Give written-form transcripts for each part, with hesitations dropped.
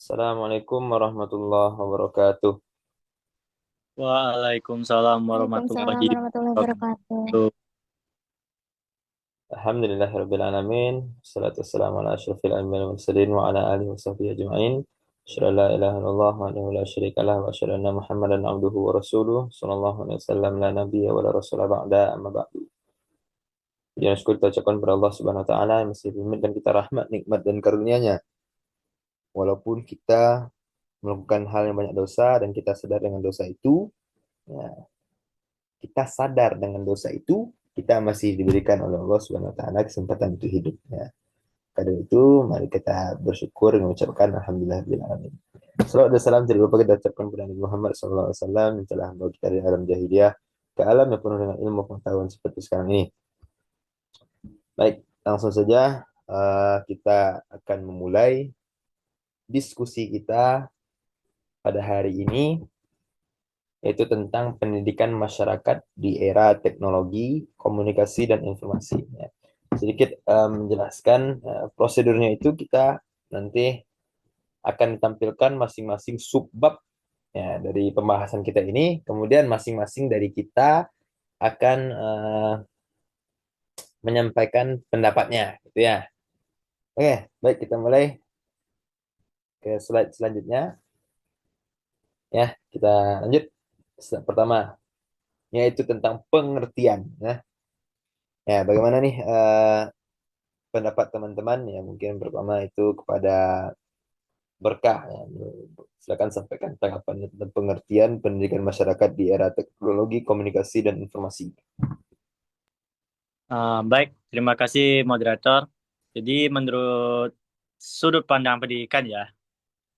Assalamualaikum warahmatullahi wabarakatuh. Waalaikumsalam Waalaikumsalam warahmatullahi warahmatullahi wabarakatuh. wabarakatuh. Alhamdulillahirabbil alamin. Wassalatu wassalamu ala asyrofil anbiya'i wal mursalin wa ala alihi washabbihi ajma'in. Asyhadu an la ilaha illallah wahdahu la syarika lah wa asyhadu anna Muhammadan abduhu wa rasuluh sallallahu alaihi wasallam la nabiyya wa la rasula ba'da amma ba'du. Yang syukur kita ucapkan kepada Allah Subhanahu wa taala yang masih memberikan kita rahmat, nikmat dan karunia-Nya. Walaupun kita melakukan hal yang banyak dosa dan kita sadar dengan dosa itu, ya, kita sadar dengan dosa itu, kita masih diberikan oleh Allah Subhanahu wa taala kesempatan untuk hidup. Ya. Karena itu, mari kita bersyukur dan mengucapkan alhamdulillahirabbil alamin. Salawat dan salam tidak lupa kita ucapkan kepada Nabi Muhammad SAW yang telah membawa kita dari alam jahiliyah ke alam yang penuh dengan ilmu pengetahuan seperti sekarang ini. Baik, langsung saja kita akan memulai diskusi kita pada hari ini, yaitu tentang pendidikan masyarakat di era teknologi, komunikasi, dan informasi. Ya. Sedikit menjelaskan prosedurnya itu kita nanti akan ditampilkan masing-masing subbab ya, dari pembahasan kita ini. Kemudian masing-masing dari kita akan menyampaikan pendapatnya, gitu ya. Oke, baik kita mulai ke slide selanjutnya. Ya, kita lanjut. Slide pertama, yaitu tentang pengertian. Ya, bagaimana nih pendapat teman-teman ya mungkin pertama itu kepada Berkah. Ya. Silakan sampaikan tanggapannya tentang pengertian pendidikan masyarakat di era teknologi, komunikasi, dan informasi. Baik, terima kasih moderator. Jadi menurut sudut pandang pendidikan ya,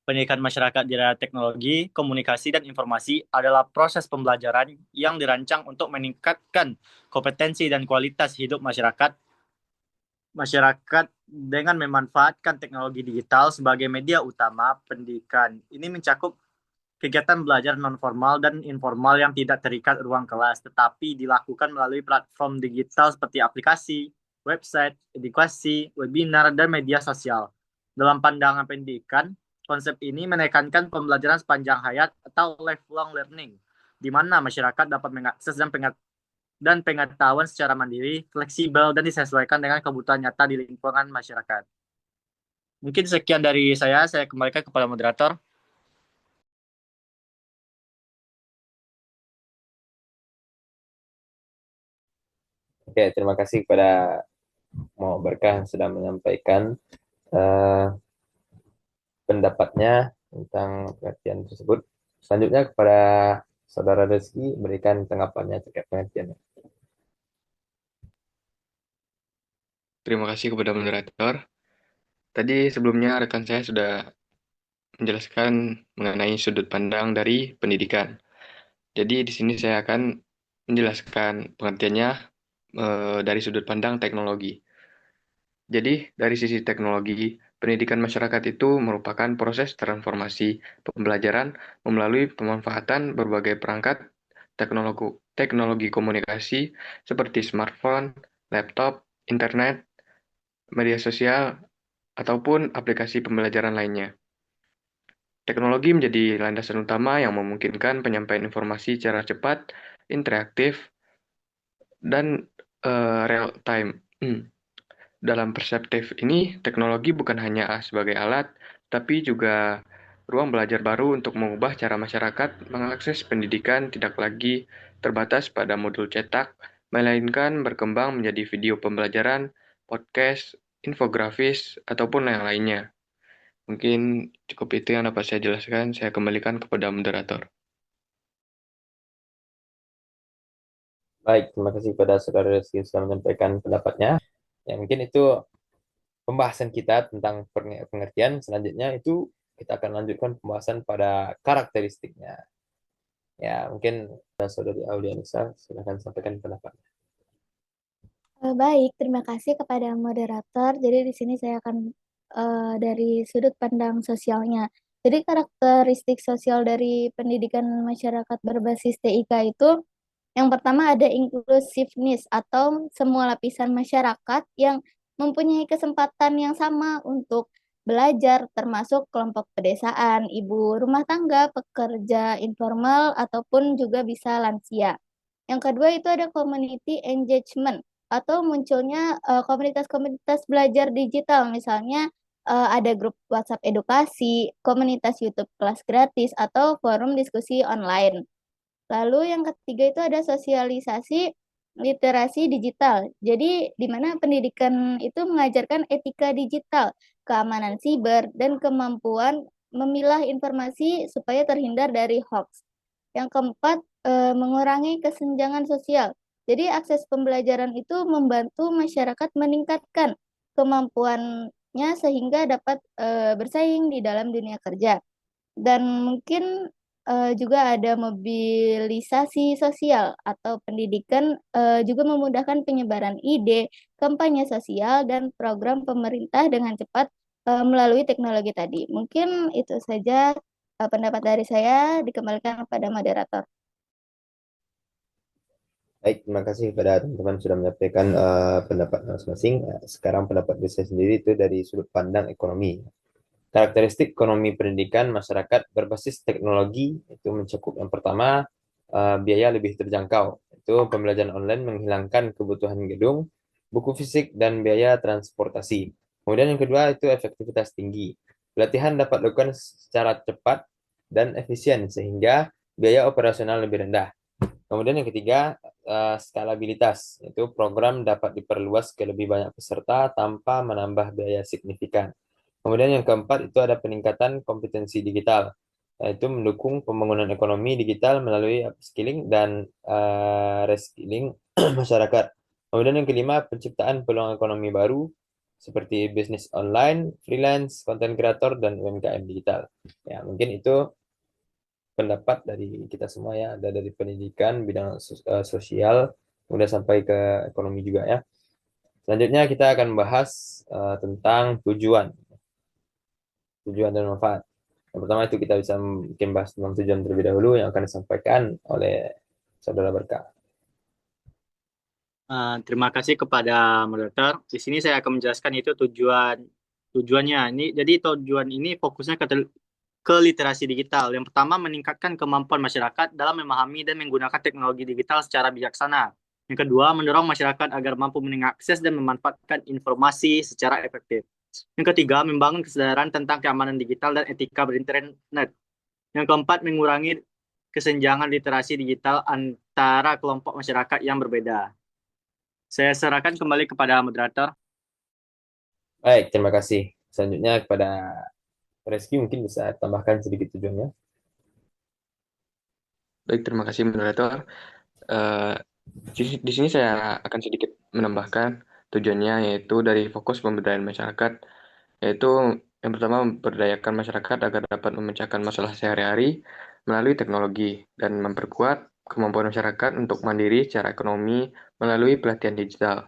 pendidikan masyarakat di era teknologi, komunikasi, dan informasi adalah proses pembelajaran yang dirancang untuk meningkatkan kompetensi dan kualitas hidup masyarakat dengan memanfaatkan teknologi digital sebagai media utama pendidikan. Ini mencakup kegiatan belajar non-formal dan informal yang tidak terikat ruang kelas, tetapi dilakukan melalui platform digital seperti aplikasi, website, edukasi, webinar, dan media sosial. Dalam pandangan pendidikan, konsep ini menekankan pembelajaran sepanjang hayat atau lifelong learning, di mana masyarakat dapat mengakses dan pengetahuan secara mandiri, fleksibel, dan disesuaikan dengan kebutuhan nyata di lingkungan masyarakat. Mungkin sekian dari saya kembalikan kepada moderator. Oke, terima kasih kepada Mau Berkah yang sudah menyampaikan eh, pendapatnya tentang pengertian tersebut. Selanjutnya kepada Saudara Rizky berikan tanggapannya terkait pengertiannya. Terima kasih kepada moderator. Tadi sebelumnya rekan saya sudah menjelaskan mengenai sudut pandang dari pendidikan. Jadi di sini saya akan menjelaskan pengertiannya dari sudut pandang teknologi. Jadi dari sisi teknologi, pendidikan masyarakat itu merupakan proses transformasi pembelajaran melalui pemanfaatan berbagai perangkat teknologi komunikasi seperti smartphone, laptop, internet, media sosial, ataupun aplikasi pembelajaran lainnya. Teknologi menjadi landasan utama yang memungkinkan penyampaian informasi secara cepat, interaktif, dan real time. Dalam perspektif ini, teknologi bukan hanya sebagai alat, tapi juga ruang belajar baru untuk mengubah cara masyarakat mengakses pendidikan tidak lagi terbatas pada modul cetak, melainkan berkembang menjadi video pembelajaran, podcast, infografis, ataupun yang lainnya. Mungkin cukup itu yang dapat saya jelaskan. Saya kembalikan kepada moderator. Baik, terima kasih kepada Saudara Rizky yang sudah menyampaikan pendapatnya. Ya, mungkin itu pembahasan kita tentang pengertian. Selanjutnya itu kita akan lanjutkan pembahasan pada karakteristiknya. Ya, mungkin Saudari Aulianisa, silakan sampaikan pendapat. Baik, terima kasih kepada moderator. Jadi di sini saya akan dari sudut pandang sosialnya. Jadi karakteristik sosial dari pendidikan masyarakat berbasis TIK itu yang pertama ada inclusiveness atau semua lapisan masyarakat yang mempunyai kesempatan yang sama untuk belajar, termasuk kelompok pedesaan, ibu rumah tangga, pekerja informal, ataupun juga bisa lansia. Yang kedua itu ada community engagement atau munculnya komunitas-komunitas belajar digital, misalnya ada grup WhatsApp edukasi, komunitas YouTube kelas gratis, atau forum diskusi online. Lalu yang ketiga itu ada sosialisasi literasi digital. Jadi di mana pendidikan itu mengajarkan etika digital, keamanan siber, dan kemampuan memilah informasi supaya terhindar dari hoax. Yang keempat, mengurangi kesenjangan sosial. Jadi akses pembelajaran itu membantu masyarakat meningkatkan kemampuannya sehingga dapat bersaing di dalam dunia kerja. Dan mungkin juga ada mobilisasi sosial atau pendidikan juga memudahkan penyebaran ide, kampanye sosial, dan program pemerintah dengan cepat melalui teknologi tadi. Mungkin itu saja pendapat dari saya, dikembalikan kepada moderator. Baik, terima kasih kepada teman-teman sudah menyampaikan pendapat masing-masing. Sekarang pendapat saya sendiri itu dari sudut pandang ekonomi. Karakteristik ekonomi pendidikan masyarakat berbasis teknologi itu mencakup yang pertama, biaya lebih terjangkau. Itu pembelajaran online menghilangkan kebutuhan gedung, buku fisik, dan biaya transportasi. Kemudian yang kedua itu efektivitas tinggi. Pelatihan dapat dilakukan secara cepat dan efisien sehingga biaya operasional lebih rendah. Kemudian yang ketiga, skalabilitas. Itu program dapat diperluas ke lebih banyak peserta tanpa menambah biaya signifikan. Kemudian yang keempat itu ada peningkatan kompetensi digital, yaitu mendukung pembangunan ekonomi digital melalui upskilling dan reskilling masyarakat. Kemudian yang kelima, penciptaan peluang ekonomi baru seperti bisnis online, freelance, content creator, dan UMKM digital. Ya, mungkin itu pendapat dari kita semua ya, ada dari pendidikan, bidang sosial, kemudian sampai ke ekonomi juga ya. Selanjutnya kita akan bahas tentang tujuan dan manfaat. Yang pertama itu kita bisa mungkin bahas tentang tujuan terlebih dahulu yang akan disampaikan oleh saudara Berkah. Terima kasih kepada moderator. Di sini saya akan menjelaskan itu tujuannya. Jadi tujuan ini fokusnya ke literasi digital. Yang pertama, meningkatkan kemampuan masyarakat dalam memahami dan menggunakan teknologi digital secara bijaksana. Yang kedua, mendorong masyarakat agar mampu mengakses dan memanfaatkan informasi secara efektif. Yang ketiga, membangun kesadaran tentang keamanan digital dan etika berinternet. Yang keempat, mengurangi kesenjangan literasi digital antara kelompok masyarakat yang berbeda. Saya serahkan kembali kepada moderator. Baik, terima kasih. Selanjutnya kepada Reski mungkin bisa tambahkan sedikit tujuannya. Baik, terima kasih moderator. Di sini saya akan sedikit menambahkan tujuannya, yaitu dari fokus pemberdayaan masyarakat, yaitu yang pertama memberdayakan masyarakat agar dapat memecahkan masalah sehari-hari melalui teknologi dan memperkuat kemampuan masyarakat untuk mandiri secara ekonomi melalui pelatihan digital.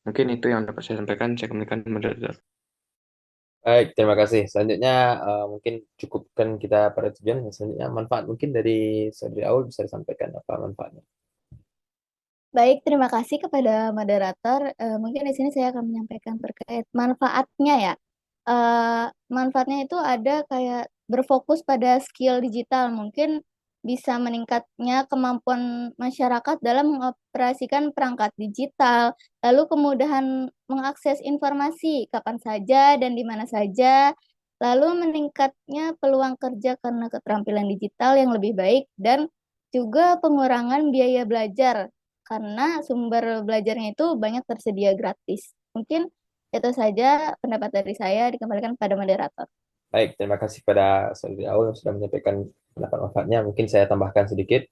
Mungkin itu yang dapat saya sampaikan. Saya kembalikan moderator. Baik, terima kasih. Selanjutnya mungkin cukupkan kita pada tujuan. Selanjutnya manfaat mungkin dari saudari Aul bisa disampaikan apa manfaatnya. Baik, terima kasih kepada moderator. Mungkin di sini saya akan menyampaikan terkait manfaatnya ya. Manfaatnya itu ada kayak berfokus pada skill digital, mungkin bisa meningkatnya kemampuan masyarakat dalam mengoperasikan perangkat digital, lalu kemudahan mengakses informasi kapan saja dan di mana saja, lalu meningkatnya peluang kerja karena keterampilan digital yang lebih baik, dan juga pengurangan biaya belajar karena sumber belajarnya itu banyak tersedia gratis. Mungkin itu saja pendapat dari saya, dikembalikan pada moderator. Baik, terima kasih pada saudari Aul yang sudah menyampaikan pendapat manfaatnya. Mungkin saya tambahkan sedikit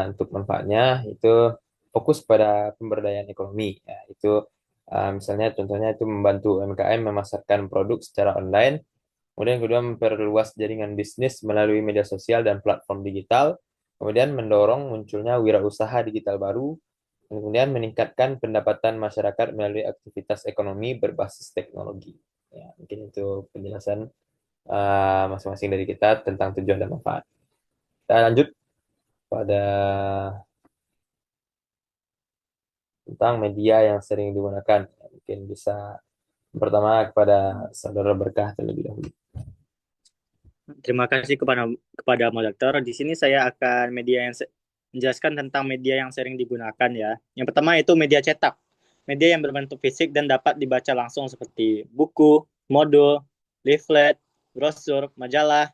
untuk manfaatnya itu fokus pada pemberdayaan ekonomi. Ya, itu misalnya contohnya itu membantu UMKM memasarkan produk secara online. Kemudian kedua memperluas jaringan bisnis melalui media sosial dan platform digital. Kemudian mendorong munculnya wirausaha digital baru. Kemudian meningkatkan pendapatan masyarakat melalui aktivitas ekonomi berbasis teknologi. Ya, mungkin itu penjelasan masing-masing dari kita tentang tujuan dan manfaat. Kita lanjut pada tentang media yang sering digunakan. Mungkin bisa Pertama kepada Saudara Berkah terlebih dahulu. Terima kasih kepada moderator. Di sini saya akan menjelaskan tentang media yang sering digunakan ya. Yang pertama itu media cetak. Media yang berbentuk fisik dan dapat dibaca langsung seperti buku, modul, leaflet, brosur, majalah.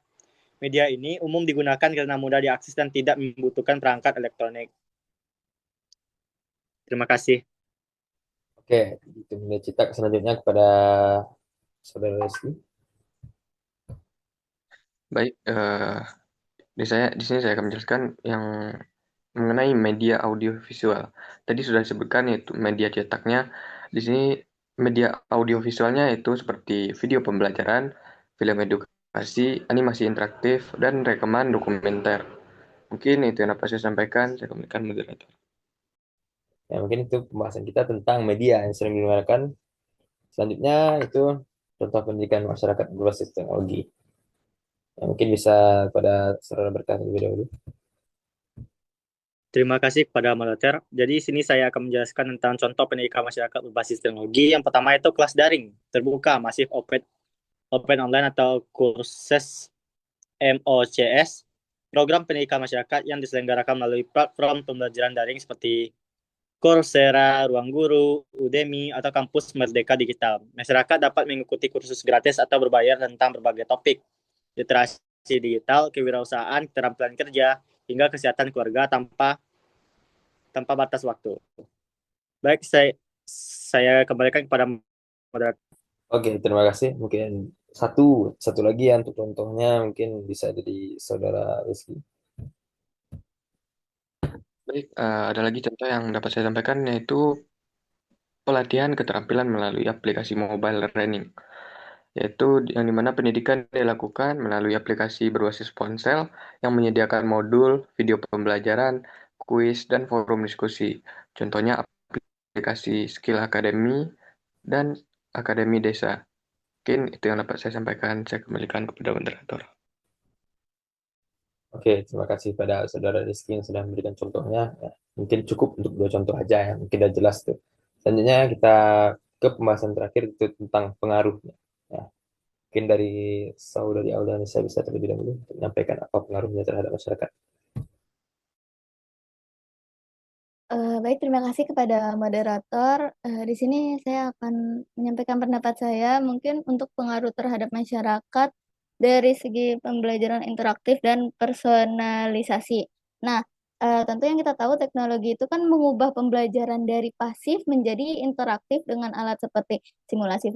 Media ini umum digunakan karena mudah diakses dan tidak membutuhkan perangkat elektronik. Terima kasih. Oke, itu media cetak. Selanjutnya kepada Saudara Rizky. Baik, di sini saya akan menjelaskan yang mengenai media audiovisual. Tadi sudah disebutkan yaitu media cetaknya. Di sini media audiovisualnya itu seperti video pembelajaran, film edukasi, animasi interaktif, dan rekaman dokumenter. Mungkin itu yang dapat saya sampaikan. Saya kembalikan moderator. Ya, mungkin itu pembahasan kita tentang media yang sering digunakan. Selanjutnya itu contoh pendidikan masyarakat berbasis teknologi. Ya, mungkin bisa pada Saudara Berkah terlebih dahulu. Terima kasih kepada moderator. Jadi di sini saya akan menjelaskan tentang contoh pendidikan masyarakat berbasis teknologi. Yang pertama itu kelas daring, terbuka, masif, open online atau kursus MOCS, program pendidikan masyarakat yang diselenggarakan melalui platform pembelajaran daring seperti Coursera, Ruang Guru, Udemy, atau Kampus Merdeka Digital. Masyarakat dapat mengikuti kursus gratis atau berbayar tentang berbagai topik, literasi digital, kewirausahaan, keterampilan kerja, hingga kesehatan keluarga tanpa batas waktu. Baik, saya kembalikan kepada moderator. Oke, terima kasih. Mungkin satu lagi ya untuk contohnya mungkin bisa dari Saudara Rizky. Baik, ada lagi contoh yang dapat saya sampaikan yaitu pelatihan keterampilan melalui aplikasi mobile learning, yaitu yang dimana pendidikan dilakukan melalui aplikasi berbasis ponsel yang menyediakan modul, video pembelajaran, kuis, dan forum diskusi. Contohnya aplikasi Skill Academy dan Akademi Desa. Mungkin itu yang dapat saya sampaikan. Saya kembalikan kepada moderator. Oke, terima kasih pada Saudara Rizky yang sudah memberikan contohnya. Ya, mungkin cukup untuk 2 contoh aja ya, mungkin sudah jelas tuh. Selanjutnya kita ke pembahasan terakhir itu tentang pengaruhnya. Ya, mungkin dari Saudari Aulianisa bisa terlebih dahulu untuk menyampaikan apa pengaruhnya terhadap masyarakat. Baik, terima kasih kepada moderator. Di sini saya akan menyampaikan pendapat saya mungkin untuk pengaruh terhadap masyarakat dari segi pembelajaran interaktif dan personalisasi. Nah, tentu yang kita tahu teknologi itu kan mengubah pembelajaran dari pasif menjadi interaktif dengan alat seperti simulasi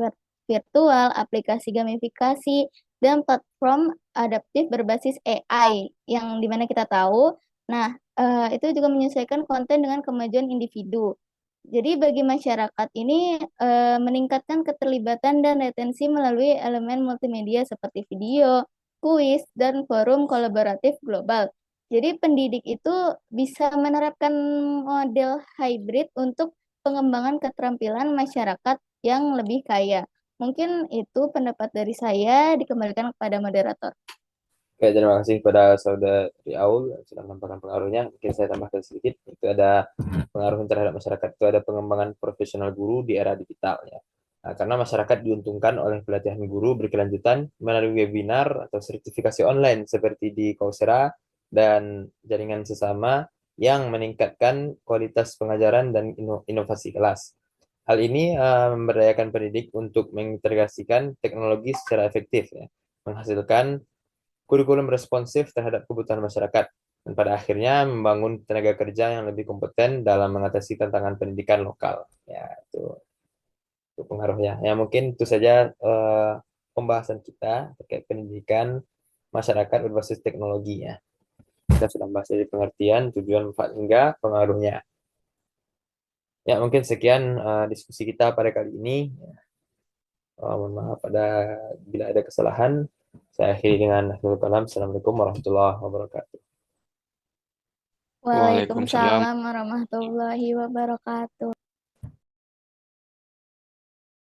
virtual, aplikasi gamifikasi, dan platform adaptif berbasis AI yang dimana kita tahu. Nah, itu juga menyesuaikan konten dengan kemajuan individu. Jadi bagi masyarakat ini meningkatkan keterlibatan dan retensi melalui elemen multimedia seperti video, kuis, dan forum kolaboratif global. Jadi pendidik itu bisa menerapkan model hybrid untuk pengembangan keterampilan masyarakat yang lebih kaya. Mungkin itu pendapat dari saya, dikembalikan kepada moderator. Oke, terima kasih kepada Saudari Aul yang sudah menyampaikan pengaruhnya. Mungkin saya tambahkan sedikit. Itu ada pengaruh terhadap masyarakat. Itu ada pengembangan profesional guru di era digital ya. Nah, karena masyarakat diuntungkan oleh pelatihan guru berkelanjutan melalui webinar atau sertifikasi online seperti di Coursera dan jaringan sesama yang meningkatkan kualitas pengajaran dan inovasi kelas. Hal ini memberdayakan pendidik untuk mengintegrasikan teknologi secara efektif ya, menghasilkan kurikulum responsif terhadap kebutuhan masyarakat, dan pada akhirnya membangun tenaga kerja yang lebih kompeten dalam mengatasi tantangan pendidikan lokal. Ya, itu pengaruhnya. Ya, mungkin itu saja pembahasan kita terkait pendidikan masyarakat berbasis teknologi ya. Kita sudah bahas dari pengertian, tujuan, manfaat, hingga pengaruhnya. Ya, mungkin sekian diskusi kita pada kali ini. Mohon maaf bila ada kesalahan. Saya akhiri dengan akhirul kalam. Assalamualaikum warahmatullahi wabarakatuh. Waalaikumsalam. Waalaikumsalam warahmatullahi wabarakatuh.